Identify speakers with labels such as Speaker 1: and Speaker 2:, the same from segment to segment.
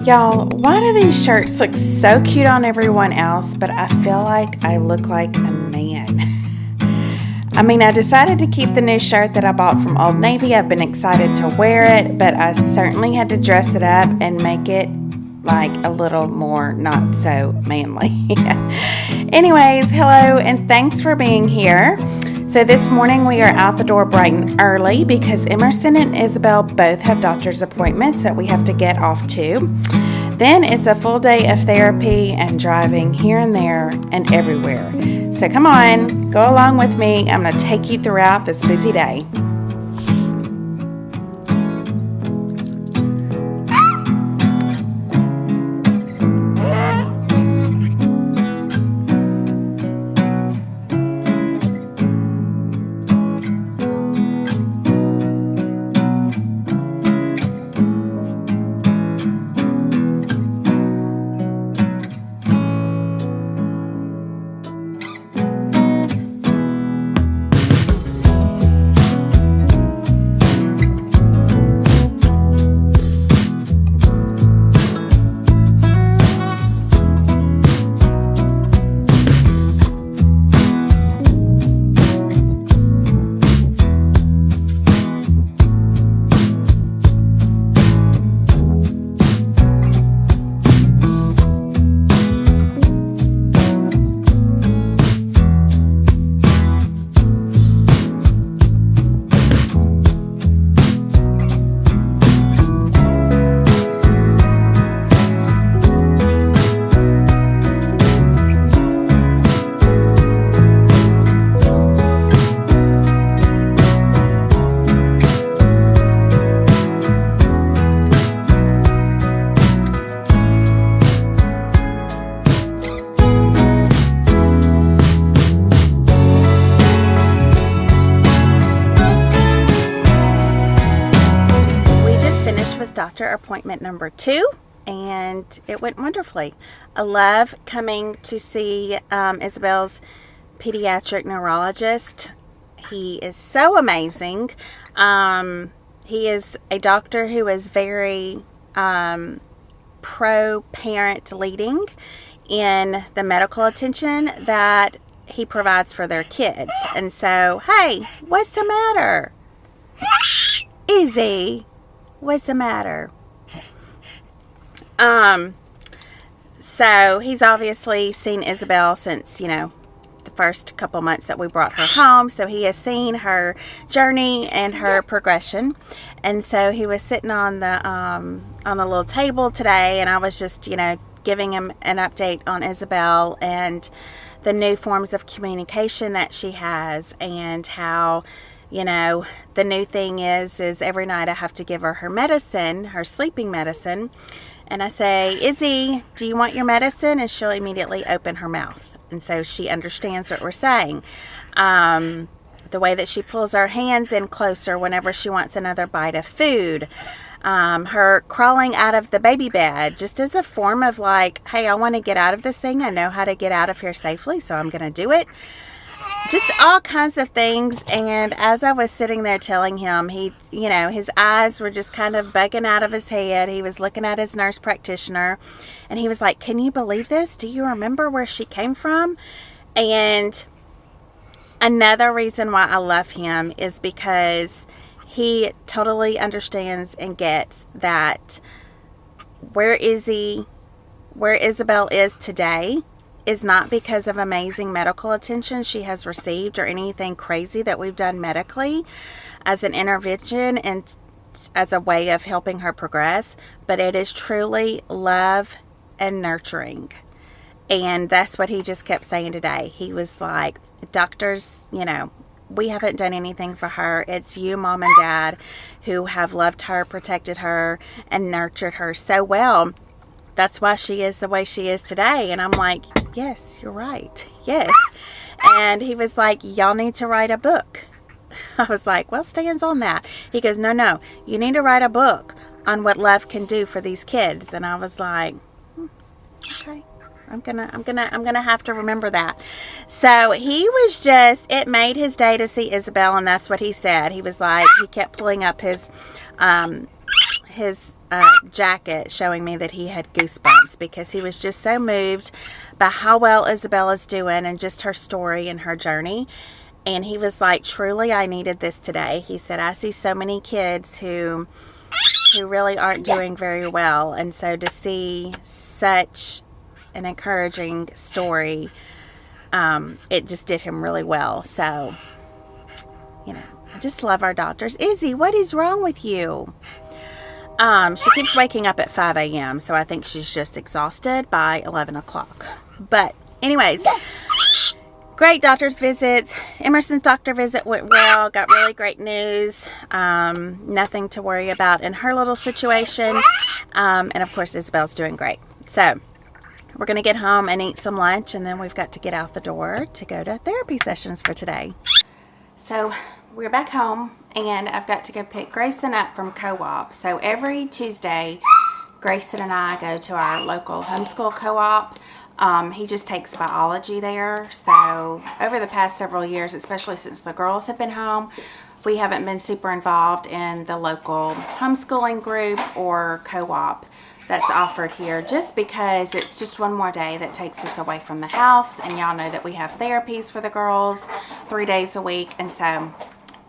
Speaker 1: Y'all, why do these shirts look so cute on everyone else, but I feel like I look like a man? I mean, I decided to keep the new shirt that I bought from Old Navy. I've been excited to wear it, but I certainly had to dress it up and make it like a little more not so manly. Anyways, hello and thanks for being here. So this morning we are out the door bright and early because Emerson and Isabel both have doctor's appointments that we have to get off to. Then it's a full day of therapy and driving here and there and everywhere. So come on, go along with me. I'm going to take you throughout this busy day. Doctor appointment number 2, and it went wonderfully. I love coming to see Isabel's pediatric neurologist. He is so amazing. He is a doctor who is very pro-parent leading in the medical attention that he provides for their kids. And so, hey, what's the matter? Izzy, what's the matter? So he's obviously seen Isabel since, the first couple months that we brought her home. So he has seen her journey and her progression. And so he was sitting on the little table today, and I was just, giving him an update on Isabel and the new forms of communication that she has, and how the new thing is every night I have to give her her medicine, her sleeping medicine. And I say, Izzy, do you want your medicine? And she'll immediately open her mouth. And so she understands what we're saying. The way that she pulls her hands in closer whenever she wants another bite of food. Her crawling out of the baby bed just as a form of like, hey, I want to get out of this thing. I know how to get out of here safely, so I'm going to do it. Just all kinds of things. And as I was sitting there telling him, he, his eyes were just kind of bugging out of his head. He was looking at his nurse practitioner, and he was like, can you believe this? Do you remember where she came from? And another reason why I love him is because he totally understands and gets that where Isabel is today is not because of amazing medical attention she has received or anything crazy that we've done medically as an intervention and as a way of helping her progress, but it is truly love and nurturing. And that's what he just kept saying today. He was like, doctors, we haven't done anything for her. It's you, Mom and Dad, who have loved her, protected her, and nurtured her so well. That's why she is the way she is today. And I'm like, yes, you're right. Yes. And he was like, y'all need to write a book. I was like, well, Stan's on that. He goes, no, you need to write a book on what love can do for these kids. And I was like, okay. I'm gonna have to remember that. So he was just, it made his day to see Isabel, and that's what he said. He was like, he kept pulling up his jacket showing me that he had goosebumps because he was just so moved by how well Isabella's doing and just her story and her journey. And he was like, truly, I needed this today. He said, I see so many kids who really aren't doing very well. And so to see such an encouraging story, it just did him really well. So, you know, I just love our doctors. Izzy, what is wrong with you? She keeps waking up at 5 a.m. So I think she's just exhausted by 11 o'clock. But anyways, great doctor's visits. Emerson's doctor visit went well. Got really great news. Nothing to worry about in her little situation. And of course, Isabel's doing great. So we're going to get home and eat some lunch. And then we've got to get out the door to go to therapy sessions for today. So we're back home. And I've got to go pick Grayson up from CoOp. So every Tuesday, Grayson and I go to our local Homeschool CoOp. He just takes biology there. So over the past several years, especially since the girls have been home, we haven't been super involved in the local homeschooling group or co-op that's offered here, just because it's just one more day that takes us away from the house. And y'all know that we have therapies for the girls 3 days a week. And so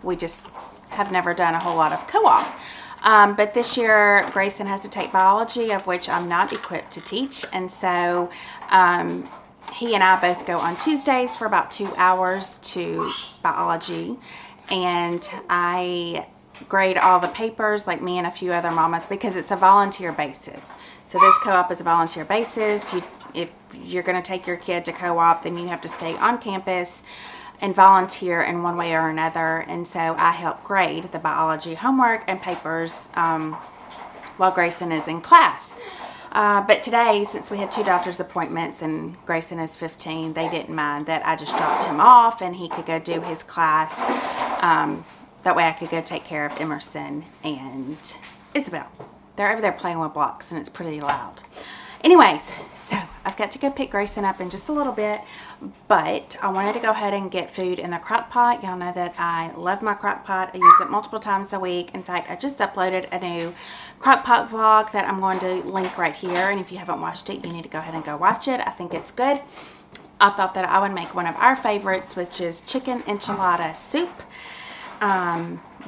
Speaker 1: we just have never done a whole lot of co-op. But this year, Grayson has to take biology, of which I'm not equipped to teach. And so he and I both go on Tuesdays for about 2 hours to biology. And I grade all the papers, like me and a few other mamas, because it's a volunteer basis. So this co-op is a volunteer basis. If you're going to take your kid to co-op, then you have to stay on campus and volunteer in one way or another. And so I help grade the biology homework and papers while Grayson is in class. But today, since we had 2 doctor's appointments and Grayson is 15, they didn't mind that I just dropped him off and he could go do his class. That way I could go take care of Emerson and Isabel. They're over there playing with blocks and it's pretty loud. Anyways, so I've got to go pick Grayson up in just a little bit, but I wanted to go ahead and get food in the crock pot. Y'all know that I love my crock pot. I use it multiple times a week. In fact, I just uploaded a new crock pot vlog that I'm going to link right here. And if you haven't watched it, you need to go ahead and go watch it. I think it's good. I thought that I would make one of our favorites, which is chicken enchilada soup.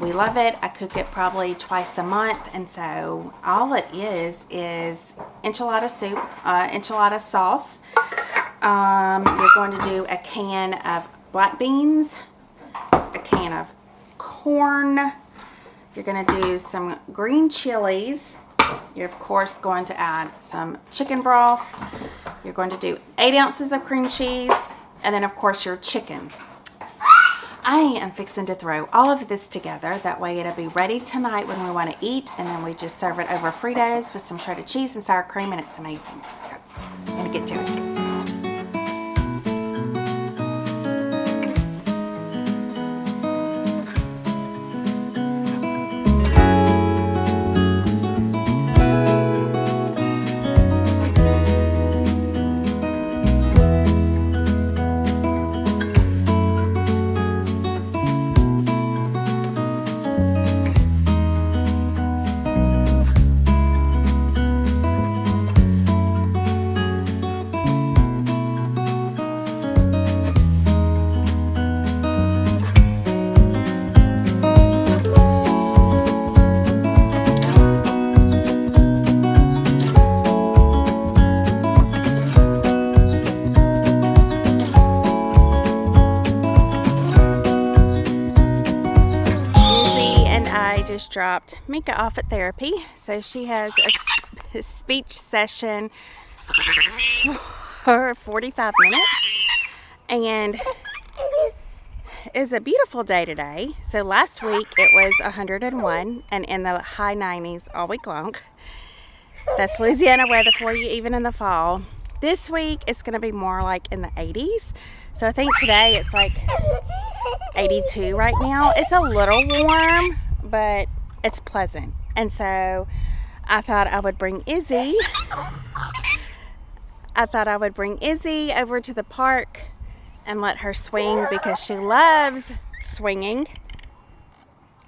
Speaker 1: We love it. I cook it probably twice a month, and so all it is enchilada soup, enchilada sauce. You're going to do a can of black beans, a can of corn. You're going to do some green chilies. You're of course going to add some chicken broth. You're going to do 8 ounces of cream cheese, and then of course your chicken. I am fixing to throw all of this together. That way it'll be ready tonight when we want to eat. And then we just serve it over Fritos with some shredded cheese and sour cream. And it's amazing. So I'm going to get to it. Just dropped Mika off at therapy, so she has a speech session for 45 minutes, and it's a beautiful day today. So last week it was 101 and in the high 90s all week long. That's Louisiana weather for you, even in the fall. This week it's going to be more like in the 80s. So I think today it's like 82 right now. It's a little warm, but it's pleasant. And so I thought I would bring Izzy. Over to the park and let her swing because she loves swinging.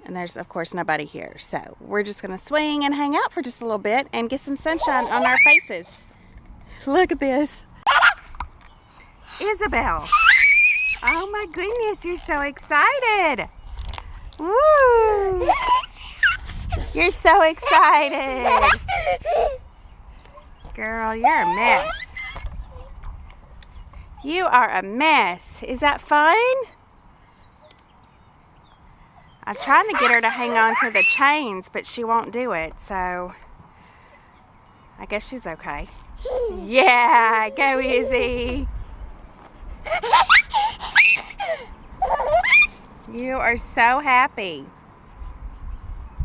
Speaker 1: And there's, of course, nobody here. So we're just going to swing and hang out for just a little bit and get some sunshine on our faces. Look at this. Isabel. Oh my goodness, you're so excited. Woo! You're so excited. Girl, you're a mess. You are a mess. Is that fun? I'm trying to get her to hang on to the chains, but she won't do it, so I guess she's okay. Yeah, go Izzy. You are so happy.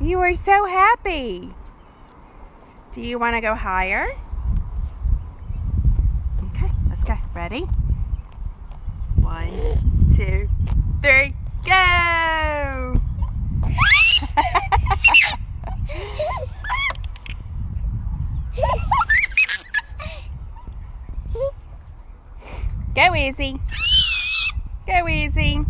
Speaker 1: You are so happy. Do you want to go higher? Okay, let's go. Ready? 1, 2, 3, go! Go Izzy. Go Izzy.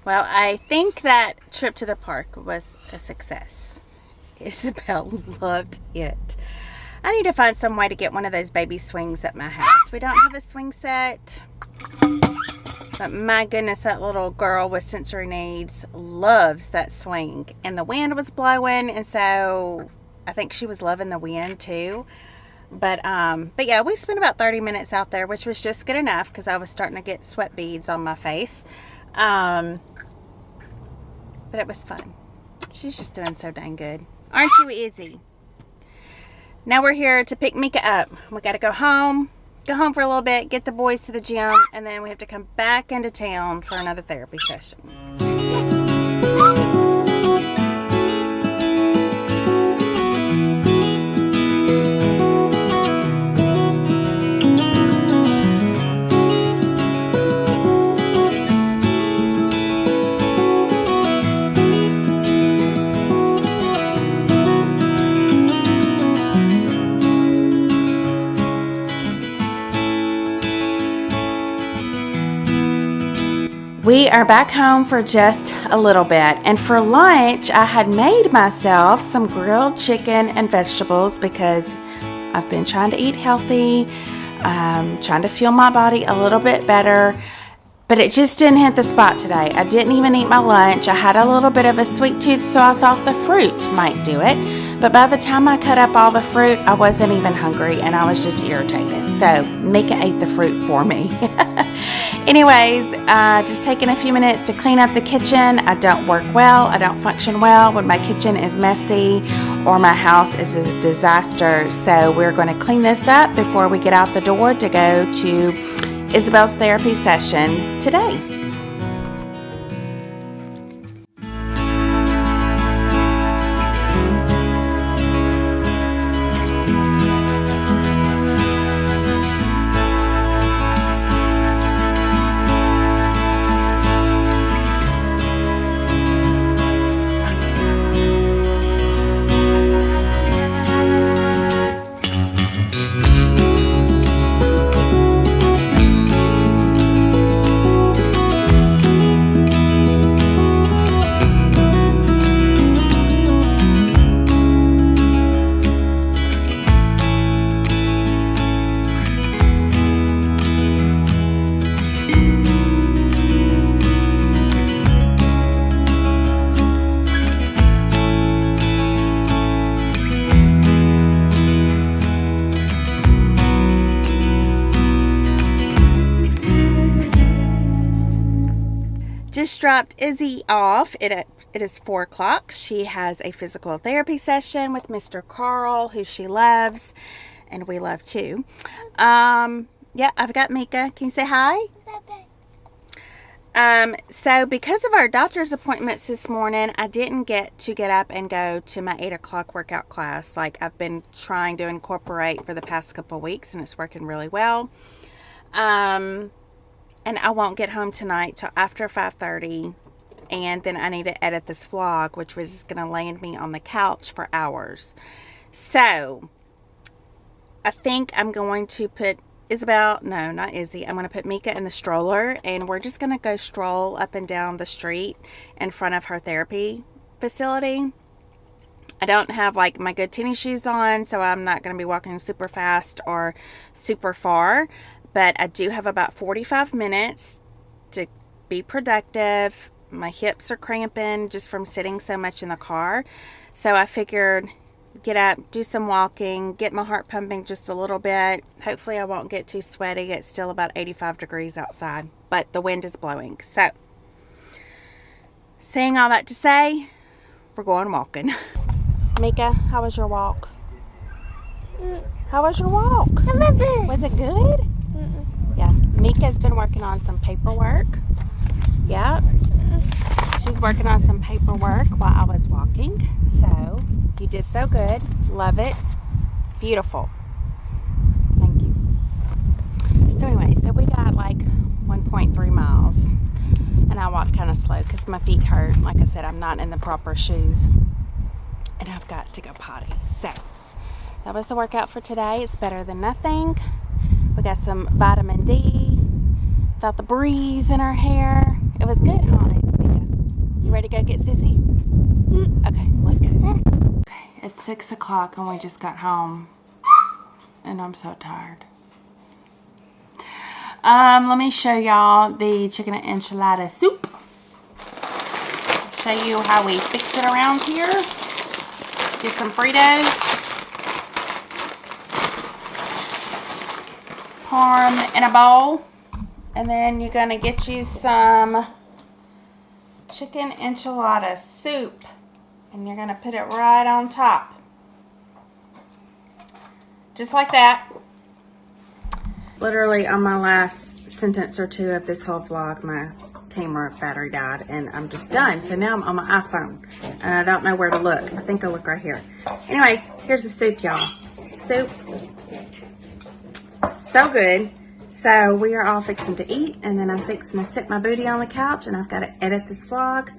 Speaker 1: Well, I think that trip to the park was a success. Isabel loved it. I need to find some way to get one of those baby swings at my house. We don't have a swing set, but my goodness, that little girl with sensory needs loves that swing. And the wind was blowing, and so I think she was loving the wind too. But yeah, we spent about 30 minutes out there, which was just good enough because I was starting to get sweat beads on my face. But it was fun. She's just doing so dang good. Aren't you, Izzy? Now we're here to pick Mika up. We got to go home for a little bit, get the boys to the gym, and then we have to come back into town for another therapy session. We are back home for just a little bit, and for lunch I had made myself some grilled chicken and vegetables because I've been trying to eat healthy, trying to fuel my body a little bit better, but it just didn't hit the spot today. I didn't even eat my lunch. I had a little bit of a sweet tooth, so I thought the fruit might do it, but by the time I cut up all the fruit, I wasn't even hungry and I was just irritated, so Mika ate the fruit for me. Anyways, just taking a few minutes to clean up the kitchen. I don't work well. I don't function well when my kitchen is messy or my house is a disaster. So we're going to clean this up before we get out the door to go to Isabel's therapy session today. Just dropped Izzy off. It is 4 o'clock. She has a physical therapy session with Mr. Carl, who she loves, and we love too. Yeah, I've got Mika. Can you say hi? So because of our doctor's appointments this morning, I didn't get up and go to my 8 o'clock workout class like I've been trying to incorporate for the past couple of weeks, and it's working really well. And I won't get home tonight till after 5:30, and then I need to edit this vlog, which was just going to land me on the couch for hours. So I think I'm going to put Isabel, no, not Izzy. I'm going to put Mika in the stroller, and we're just going to go stroll up and down the street in front of her therapy facility. I don't have like my good tennis shoes on, so I'm not going to be walking super fast or super far, but I do have about 45 minutes to be productive. My hips are cramping just from sitting so much in the car, so I figured get up, do some walking, get my heart pumping just a little bit. Hopefully I won't get too sweaty. It's still about 85 degrees outside, but the wind is blowing. So, saying all that to say, we're going walking. Mika, how was your walk? How was your walk? Was it good? Yeah, Mika's been working on some paperwork. Yep. She's working on some paperwork while I was walking. So, you did so good. Love it. Beautiful. Thank you. So anyway, so we got like 1.3 miles. And I walked kind of slow because my feet hurt. Like I said, I'm not in the proper shoes. And I've got to go potty. So, that was the workout for today. It's better than nothing. We got some vitamin D. Felt the breeze in our hair. It was good, huh? You ready to go get Sissy? Okay, let's go. Okay, it's 6 o'clock and we just got home. And I'm so tired. Let me show y'all the chicken and enchilada soup. Show you how we fix it around here. Get some Fritos. Pour them in a bowl. And then you're going to get you some chicken enchilada soup. And you're going to put it right on top. Just like that. Literally on my last sentence or two of this whole vlog, my camera battery died and I'm just done. So now I'm on my iPhone and I don't know where to look. I think I'll look right here. Anyways, here's the soup, y'all. Soup. So good. So we are all fixing to eat, and then I'm fixing to sit my booty on the couch, and I've got to edit this vlog.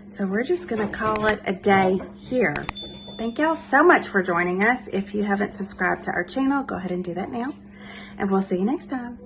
Speaker 1: So we're just going to call it a day here. Thank y'all so much for joining us. If you haven't subscribed to our channel, go ahead and do that now. And we'll see you next time.